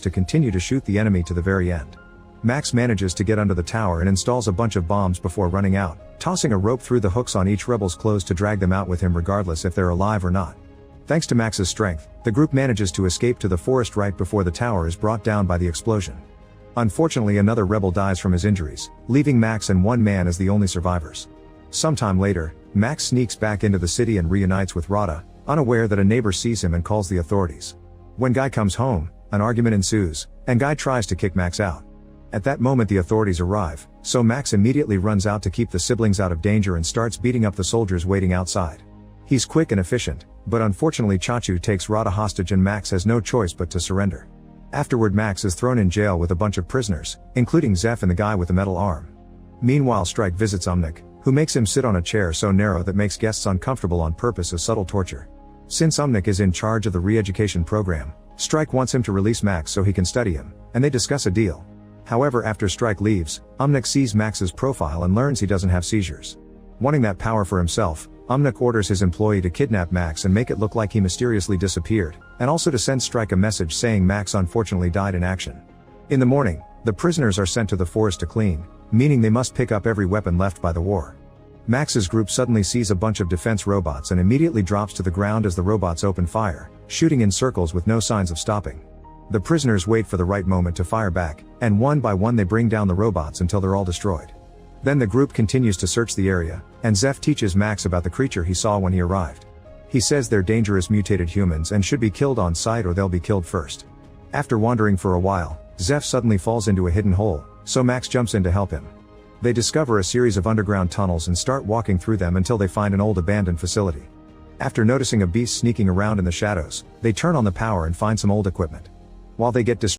to continue to shoot the enemy to the very end. Max manages to get under the tower and installs a bunch of bombs before running out, tossing a rope through the hooks on each rebel's clothes to drag them out with him regardless if they're alive or not. Thanks to Max's strength, the group manages to escape to the forest right before the tower is brought down by the explosion. Unfortunately, another rebel dies from his injuries, leaving Max and one man as the only survivors. Sometime later, Max sneaks back into the city and reunites with Rada, unaware that a neighbor sees him and calls the authorities. When Guy comes home, an argument ensues, and Guy tries to kick Max out. At that moment the authorities arrive, so Max immediately runs out to keep the siblings out of danger and starts beating up the soldiers waiting outside. He's quick and efficient, but unfortunately Chachu takes Rada hostage and Max has no choice but to surrender. Afterward Max is thrown in jail with a bunch of prisoners, including Zeph and the guy with the metal arm. Meanwhile Strike visits Umnik, who makes him sit on a chair so narrow that makes guests uncomfortable on purpose as subtle torture. Since Umnik is in charge of the re-education program, Strike wants him to release Max so he can study him, and they discuss a deal. However, after Strike leaves, Umnik sees Max's profile and learns he doesn't have seizures. Wanting that power for himself, Umnik orders his employee to kidnap Max and make it look like he mysteriously disappeared, and also to send Strike a message saying Max unfortunately died in action. In the morning, the prisoners are sent to the forest to clean, meaning they must pick up every weapon left by the war. Max's group suddenly sees a bunch of defense robots and immediately drops to the ground as the robots open fire, shooting in circles with no signs of stopping. The prisoners wait for the right moment to fire back, and one by one they bring down the robots until they're all destroyed. Then the group continues to search the area, and Zeph teaches Max about the creature he saw when he arrived. He says they're dangerous mutated humans and should be killed on sight or they'll be killed first. After wandering for a while, Zeph suddenly falls into a hidden hole, so Max jumps in to help him. They discover a series of underground tunnels and start walking through them until they find an old abandoned facility. After noticing a beast sneaking around in the shadows, they turn on the power and find some old equipment. While they get distracted,